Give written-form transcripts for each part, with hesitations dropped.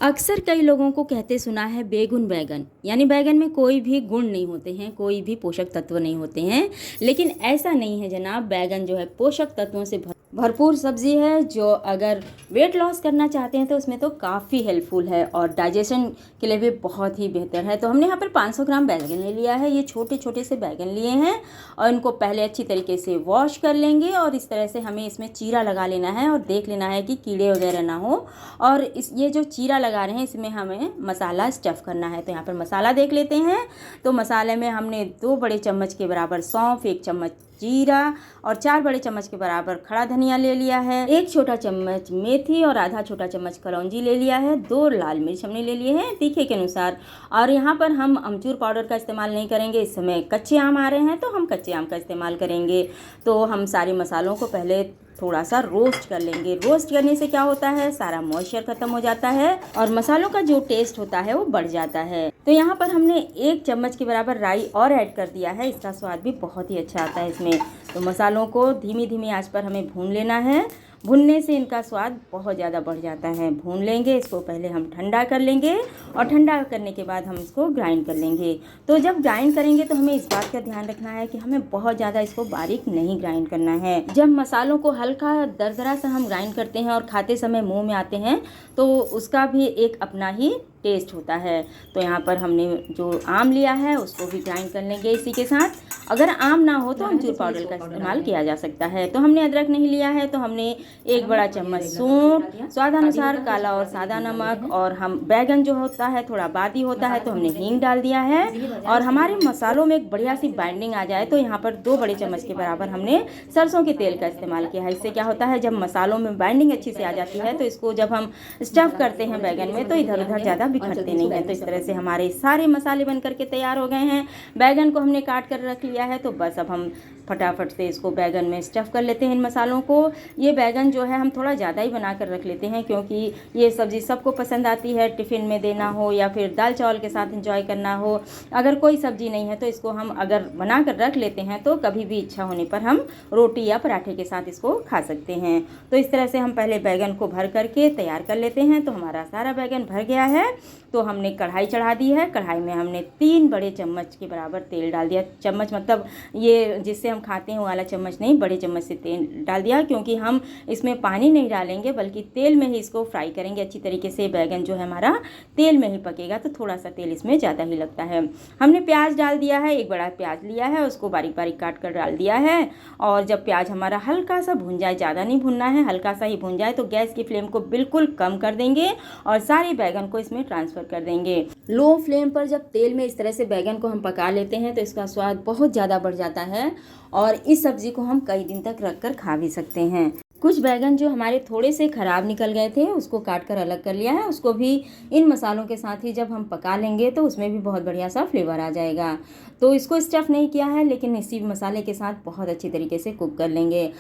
अक्सर कई लोगों को कहते सुना है बेगुन बैगन, यानी बैगन में कोई भी गुण नहीं होते हैं, कोई भी पोषक तत्व नहीं होते हैं। लेकिन ऐसा नहीं है जनाब। बैगन जो है पोषक तत्वों से भरपूर सब्जी है, जो अगर वेट लॉस करना चाहते हैं तो उसमें तो काफ़ी हेल्पफुल है और डाइजेशन के लिए भी बहुत ही बेहतर है। तो हमने यहाँ पर 500 ग्राम बैगन ले लिया है। ये छोटे छोटे से बैगन लिए हैं और इनको पहले अच्छी तरीके से वॉश कर लेंगे और इस तरह से हमें इसमें चीरा लगा लेना है और देख लेना है कि कीड़े वगैरह ना हो। और ये जो चीरा लगा रहे हैं इसमें हमें मसाला स्टफ़ करना है। तो यहाँ पर मसाला देख लेते हैं। तो मसाले में हमने 2 बड़े चम्मच के बराबर सौंफ, 1 चम्मच जीरा और 4 बड़े चम्मच के बराबर खड़ा धनिया ले लिया है। 1 छोटा चम्मच मेथी और आधा छोटा चम्मच कलौंजी ले लिया है। 2 लाल मिर्च हमने ले लिए हैं तीखे के अनुसार। और यहाँ पर हम अमचूर पाउडर का इस्तेमाल नहीं करेंगे, इस समय कच्चे आम आ रहे हैं तो हम कच्चे आम का इस्तेमाल करेंगे। तो हम सारे मसालों को पहले थोड़ा सा रोस्ट कर लेंगे। रोस्ट करने से क्या होता है, सारा मॉइस्चर खत्म हो जाता है और मसालों का जो टेस्ट होता है वो बढ़ जाता है। तो यहाँ पर हमने 1 चम्मच के बराबर राई और ऐड कर दिया है। इसका स्वाद भी बहुत ही अच्छा आता है इसमें। तो मसालों को धीमी धीमी आंच पर हमें भून लेना है। भुनने से इनका स्वाद बहुत ज़्यादा बढ़ जाता है। भून लेंगे इसको, पहले हम ठंडा कर लेंगे और ठंडा करने के बाद हम इसको ग्राइंड कर लेंगे। तो जब ग्राइंड करेंगे तो हमें इस बात का ध्यान रखना है कि हमें बहुत ज़्यादा इसको बारीक नहीं ग्राइंड करना है। जब मसालों को हल्का दरदरा सा हम ग्राइंड करते हैं और खाते समय मुंह में आते हैं तो उसका भी एक अपना ही टेस्ट होता है। तो यहाँ पर हमने जो आम लिया है उसको भी ग्राइंड कर लेंगे इसी के साथ। अगर आम ना हो तो अमचूर पाउडर का इस्तेमाल किया जा सकता है। तो हमने अदरक नहीं लिया है तो हमने 1 बड़ा चम्मच सूंठ, स्वादानुसार काला और सादा नमक, और हम बैगन जो होता है थोड़ा बादी होता है तो हमने हींग डाल दिया है। और हमारे मसालों में एक बढ़िया सी बाइंडिंग आ जाए तो यहाँ पर 2 बड़े चम्मच के बराबर हमने सरसों के तेल का इस्तेमाल किया है। इससे क्या होता है, जब मसालों में बाइंडिंग अच्छी से आ जाती है तो इसको जब हम स्टफ़ करते हैं बैगन में तो इधर उधर ज़्यादा बिखरते नहीं हैं। तो इस तरह से हमारे सारे मसाले बन करके तैयार हो गए हैं। बैगन को हमने काट कर रख लिया है। तो बस अब हम फटाफट से इसको बैगन में स्टफ़ कर लेते हैं इन मसालों को। ये बैगन जो है हम थोड़ा ज़्यादा ही बना कर रख लेते हैं क्योंकि ये सब्ज़ी सबको पसंद आती है। टिफ़िन में देना हो या फिर दाल चावल के साथ एंजॉय करना हो, अगर कोई सब्ज़ी नहीं है तो इसको हम अगर बना कर रख लेते हैं तो कभी भी इच्छा होने पर हम रोटी या पराठे के साथ इसको खा सकते हैं। तो इस तरह से हम पहले बैगन को भर करके तैयार कर लेते हैं। तो हमारा सारा बैगन भर गया है। तो हमने कढ़ाई चढ़ा दी है। कढ़ाई में हमने 3 बड़े चम्मच के बराबर तेल डाल दिया। चम्मच मतलब ये जिससे हम खाते हैं वो वाला चम्मच नहीं, बड़े चम्मच से तेल डाल दिया, क्योंकि हम इसमें पानी नहीं डालेंगे बल्कि तेल में ही इसको फ्राई करेंगे अच्छी तरीके से। बैगन जो है हमारा तेल में ही पकेगा तो थोड़ा सा तेल इसमें ज़्यादा ही लगता है। हमने प्याज डाल दिया है। 1 बड़ा प्याज लिया है, उसको बारीक बारीक काट कर डाल दिया है। और जब प्याज हमारा हल्का सा भुन जाए, ज़्यादा नहीं भुनना है, हल्का सा ही भुन जाए, तो गैस की फ्लेम को बिल्कुल कम कर देंगे और सारे बैगन को इसमें ट्रांसफ़र कर देंगे। लो फ्लेम पर जब तेल में इस तरह से बैगन को हम पका लेते हैं तो इसका स्वाद बहुत ज़्यादा बढ़ जाता है और इस सब्ज़ी को हम कई दिन तक रख कर खा भी सकते हैं। कुछ बैगन जो हमारे थोड़े से ख़राब निकल गए थे उसको काट कर अलग कर लिया है। उसको भी इन मसालों के साथ ही जब हम पका लेंगे तो उसमें भी बहुत बढ़िया सा फ्लेवर आ जाएगा। तो इसको स्टफ़ नहीं किया है लेकिन इसी मसाले के साथ बहुत अच्छी तरीके से कुक कर लेंगे।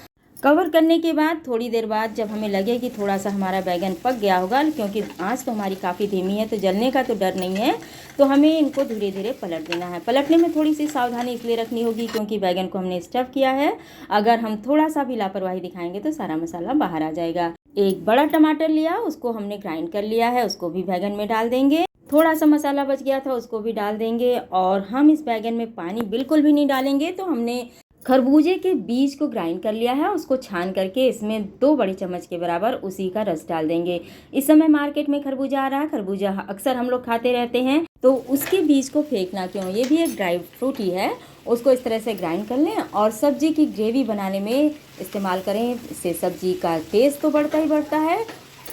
कवर करने के बाद थोड़ी देर बाद जब हमें लगे कि थोड़ा सा हमारा बैगन पक गया होगा, क्योंकि आंच तो हमारी काफ़ी धीमी है तो जलने का तो डर नहीं है, तो हमें इनको धीरे धीरे पलट देना है। पलटने में थोड़ी सी सावधानी इसलिए रखनी होगी क्योंकि बैगन को हमने स्टफ़ किया है। अगर हम थोड़ा सा भी लापरवाही दिखाएंगे तो सारा मसाला बाहर आ जाएगा। 1 बड़ा टमाटर लिया, उसको हमने ग्राइंड कर लिया है, उसको भी बैगन में डाल देंगे। थोड़ा सा मसाला बच गया था उसको भी डाल देंगे। और हम इस बैगन में पानी बिल्कुल भी नहीं डालेंगे। तो हमने खरबूजे के बीज को ग्राइंड कर लिया है, उसको छान करके इसमें 2 बड़े चम्मच के बराबर उसी का रस डाल देंगे। इस समय मार्केट में खरबूजा आ रहा है, खरबूजा अक्सर हम लोग खाते रहते हैं तो उसके बीज को फेंकना क्यों, ये भी एक ड्राई फ्रूट ही है। उसको इस तरह से ग्राइंड कर लें और सब्जी की ग्रेवी बनाने में इस्तेमाल करें। इससे सब्जी का टेस्ट तो बढ़ता ही बढ़ता है,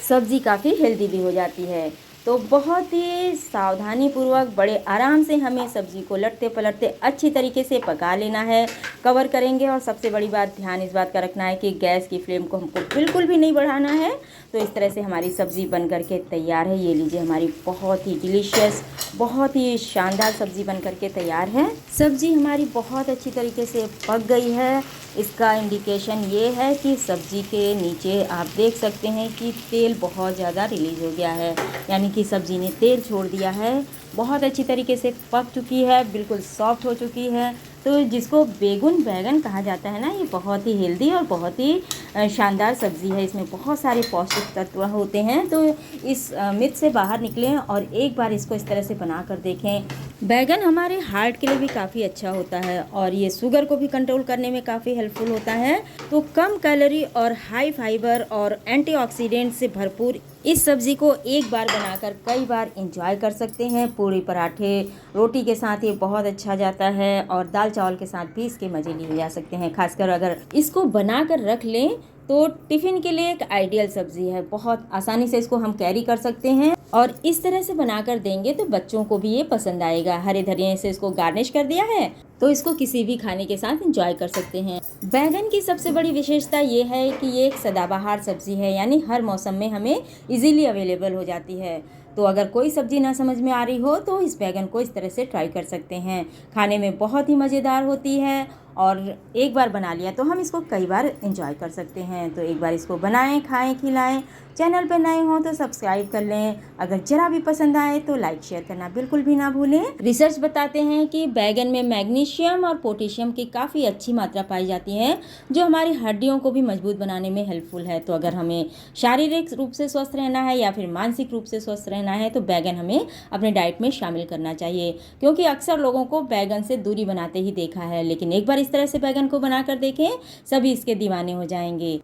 सब्जी काफ़ी हेल्दी भी हो जाती है। तो बहुत ही सावधानी पूर्वक बड़े आराम से हमें सब्ज़ी को लटते पलटते अच्छी तरीके से पका लेना है। कवर करेंगे और सबसे बड़ी बात ध्यान इस बात का रखना है कि गैस की फ्लेम को हमको बिल्कुल भी नहीं बढ़ाना है। तो इस तरह से हमारी सब्ज़ी बन करके तैयार है। ये लीजिए हमारी बहुत ही डिलीशियस, बहुत ही शानदार सब्ज़ी बन करके तैयार है। सब्ज़ी हमारी बहुत अच्छी तरीके से पक गई है। इसका इंडिकेशन ये है कि सब्ज़ी के नीचे आप देख सकते हैं कि तेल बहुत ज़्यादा रिलीज़ हो गया है, यानी कि सब्ज़ी ने तेल छोड़ दिया है। बहुत अच्छी तरीके से पक चुकी है, बिल्कुल सॉफ्ट हो चुकी है। तो जिसको बेगुन बैगन कहा जाता है ना, ये बहुत ही हेल्दी और बहुत ही शानदार सब्ज़ी है। इसमें बहुत सारे पौष्टिक तत्व होते हैं। तो इस मिथ से बाहर निकलें और एक बार इसको इस तरह से बना कर देखें। बैगन हमारे हार्ट के लिए भी काफ़ी अच्छा होता है और ये शुगर को भी कंट्रोल करने में काफ़ी हेल्पफुल होता है। तो कम कैलोरी और हाई फाइबर और एंटीऑक्सीडेंट से भरपूर इस सब्ज़ी को एक बार बनाकर कई बार इंजॉय कर सकते हैं। पूरी, पराठे, रोटी के साथ ये बहुत अच्छा जाता है और दाल चावल के साथ भी इसके मज़े लिए जा सकते हैं। खासकर अगर इसको बनाकर रख लें तो टिफ़िन के लिए एक आइडियल सब्ज़ी है। बहुत आसानी से इसको हम कैरी कर सकते हैं और इस तरह से बनाकर देंगे तो बच्चों को भी ये पसंद आएगा। हरे धनिये से इसको गार्निश कर दिया है तो इसको किसी भी खाने के साथ एंजॉय कर सकते हैं। बैगन की सबसे बड़ी विशेषता ये है कि ये एक सदाबहार सब्ज़ी है, यानी हर मौसम में हमें इजीली अवेलेबल हो जाती है। तो अगर कोई सब्ज़ी ना समझ में आ रही हो तो इस बैगन को इस तरह से ट्राई कर सकते हैं। खाने में बहुत ही मज़ेदार होती है और एक बार बना लिया तो हम इसको कई बार एंजॉय कर सकते हैं। तो एक बार इसको बनाएं, खाएं, खिलाएं। चैनल पर नए हों तो सब्सक्राइब कर लें। अगर जरा भी पसंद आए तो लाइक शेयर करना बिल्कुल भी ना भूलें। रिसर्च बताते हैं कि बैगन में मैग्नीशियम और पोटेशियम की काफ़ी अच्छी मात्रा पाई जाती है, जो हमारी हड्डियों को भी मजबूत बनाने में हेल्पफुल है। तो अगर हमें शारीरिक रूप से स्वस्थ रहना है या फिर मानसिक रूप से स्वस्थ रहना है तो बैगन हमें अपने डाइट में शामिल करना चाहिए। क्योंकि अक्सर लोगों को बैगन से दूरी बनाते ही देखा है, लेकिन एक बार इस तरह से बैगन को बनाकर देखें, सभी इसके दीवाने हो जाएंगे।